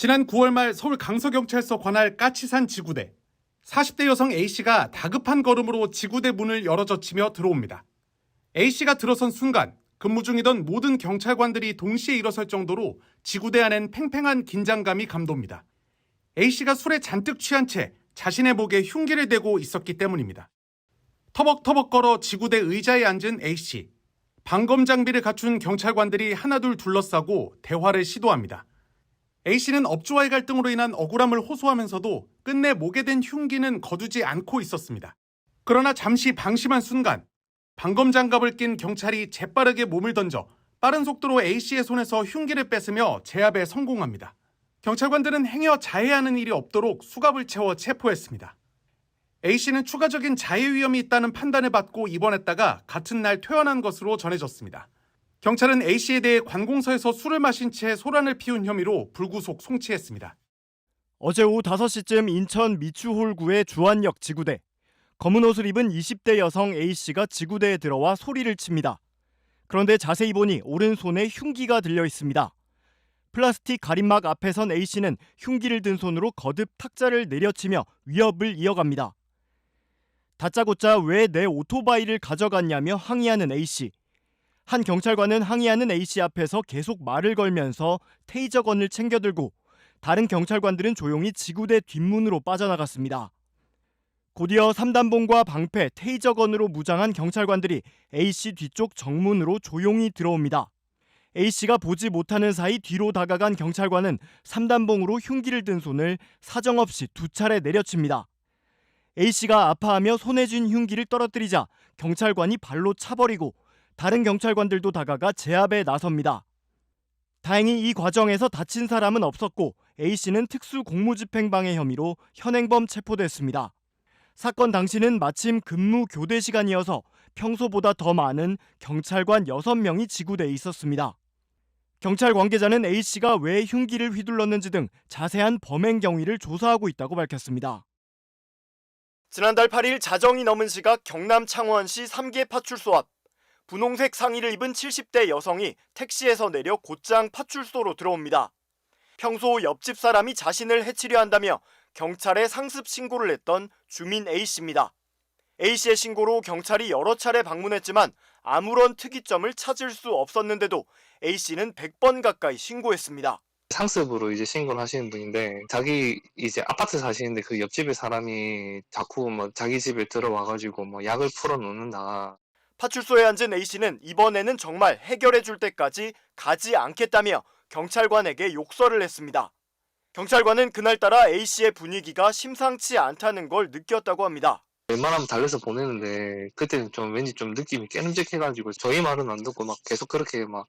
지난 9월 말 서울 강서경찰서 관할 까치산 지구대. 40대 여성 A씨가 다급한 걸음으로 지구대 문을 열어젖히며 들어옵니다. A씨가 들어선 순간 근무 중이던 모든 경찰관들이 동시에 일어설 정도로 지구대 안엔 팽팽한 긴장감이 감돕니다. A씨가 술에 잔뜩 취한 채 자신의 목에 흉기를 대고 있었기 때문입니다. 터벅터벅 걸어 지구대 의자에 앉은 A씨. 방검 장비를 갖춘 경찰관들이 하나둘 둘러싸고 대화를 시도합니다. A씨는 업주와의 갈등으로 인한 억울함을 호소하면서도 끝내 목에 댄 흉기는 거두지 않고 있었습니다. 그러나 잠시 방심한 순간 방검 장갑을 낀 경찰이 재빠르게 몸을 던져 빠른 속도로 A씨의 손에서 흉기를 뺏으며 제압에 성공합니다. 경찰관들은 행여 자해하는 일이 없도록 수갑을 채워 체포했습니다. A씨는 추가적인 자해 위험이 있다는 판단을 받고 입원했다가 같은 날 퇴원한 것으로 전해졌습니다. 경찰은 A씨에 대해 관공서에서 술을 마신 채 소란을 피운 혐의로 불구속 송치했습니다. 어제 오후 5시쯤 인천 미추홀구의 주안역 지구대. 검은 옷을 입은 20대 여성 A씨가 지구대에 들어와 소리를 칩니다. 그런데 자세히 보니 오른손에 흉기가 들려 있습니다. 플라스틱 가림막 앞에 선 A씨는 흉기를 든 손으로 거듭 탁자를 내려치며 위협을 이어갑니다. 다짜고짜 왜 내 오토바이를 가져갔냐며 항의하는 A씨. 한 경찰관은 항의하는 A씨 앞에서 계속 말을 걸면서 테이저건을 챙겨들고 다른 경찰관들은 조용히 지구대 뒷문으로 빠져나갔습니다. 곧이어 3단봉과 방패, 테이저건으로 무장한 경찰관들이 A씨 뒤쪽 정문으로 조용히 들어옵니다. A씨가 보지 못하는 사이 뒤로 다가간 경찰관은 3단봉으로 흉기를 든 손을 사정없이 2차례 내려칩니다. A씨가 아파하며 손에 쥔 흉기를 떨어뜨리자 경찰관이 발로 차버리고 다른 경찰관들도 다가가 제압에 나섭니다. 다행히 이 과정에서 다친 사람은 없었고 A씨는 특수공무집행방해 혐의로 현행범 체포됐습니다. 사건 당시는 마침 근무 교대 시간이어서 평소보다 더 많은 경찰관 6명이 지구대에 있었습니다. 경찰 관계자는 A씨가 왜 흉기를 휘둘렀는지 등 자세한 범행 경위를 조사하고 있다고 밝혔습니다. 지난달 8일 자정이 넘은 시각 경남 창원시 3개 파출소 앞. 분홍색 상의를 입은 70대 여성이 택시에서 내려 곧장 파출소로 들어옵니다. 평소 옆집 사람이 자신을 해치려 한다며 경찰에 상습 신고를 했던 주민 A씨입니다. A씨의 신고로 경찰이 여러 차례 방문했지만 아무런 특이점을 찾을 수 없었는데도 A씨는 100번 가까이 신고했습니다. 상습으로 이제 신고를 하시는 분인데 자기 이제 아파트 사시는데 그 옆집에 사람이 자꾸 뭐 자기 집에 들어와가지고 뭐 약을 풀어놓는다. 파출소에 앉은 A씨는 이번에는 정말 해결해줄 때까지 가지 않겠다며 경찰관에게 욕설을 했습니다. 경찰관은 그날따라 A씨의 분위기가 심상치 않다는 걸 느꼈다고 합니다. 웬만하면 달래서 보내는데 그때는 좀 왠지 좀 느낌이 깨름직해가지고 저희 말은 안 듣고 막 계속 그렇게 막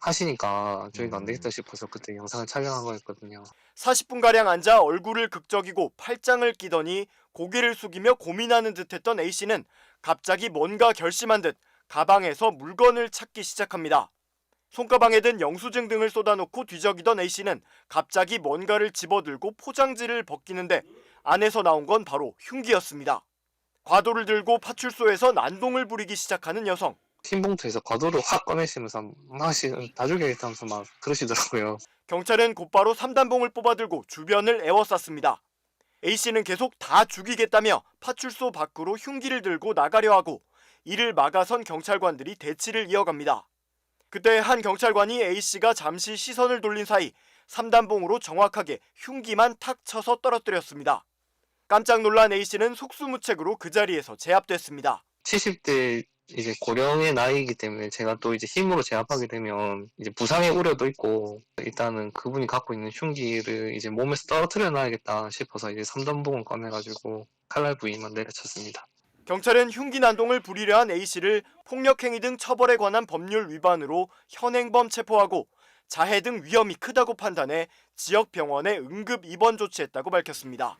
하시니까 저희가 안 되겠다 싶어서 그때 영상을 촬영한 거였거든요. 40분가량 앉아 얼굴을 극적이고 팔짱을 끼더니 고개를 숙이며 고민하는 듯했던 A씨는 갑자기 뭔가 결심한 듯 가방에서 물건을 찾기 시작합니다. 손가방에 든 영수증 등을 쏟아놓고 뒤적이던 A씨는 갑자기 뭔가를 집어들고 포장지를 벗기는데 안에서 나온 건 바로 흉기였습니다. 과도를 들고 파출소에서 난동을 부리기 시작하는 여성. 흰 봉투에서 과도를 확 꺼내시면서 다 죽여야겠다면서 막 그러시더라고요. 경찰은 곧바로 3단봉을 뽑아들고 주변을 에워쌌습니다. A씨는 계속 다 죽이겠다며 파출소 밖으로 흉기를 들고 나가려 하고 이를 막아선 경찰관들이 대치를 이어갑니다. 그때 한 경찰관이 A씨가 잠시 시선을 돌린 사이 3단봉으로 정확하게 흉기만 탁 쳐서 떨어뜨렸습니다. 깜짝 놀란 A씨는 속수무책으로 그 자리에서 제압됐습니다. 70대 이제 고령의 나이이기 때문에 제가 또 이제 힘으로 제압하게 되면 이제 부상의 우려도 있고 일단은 그분이 갖고 있는 흉기를 이제 몸에서 떨어뜨려 놔야겠다 싶어서 이제 3단봉을 꺼내가지고 칼날 부위만 내려쳤습니다. 경찰은 흉기 난동을 부리려 한 A씨를 폭력행위 등 처벌에 관한 법률 위반으로 현행범 체포하고 자해 등 위험이 크다고 판단해 지역 병원에 응급 입원 조치했다고 밝혔습니다.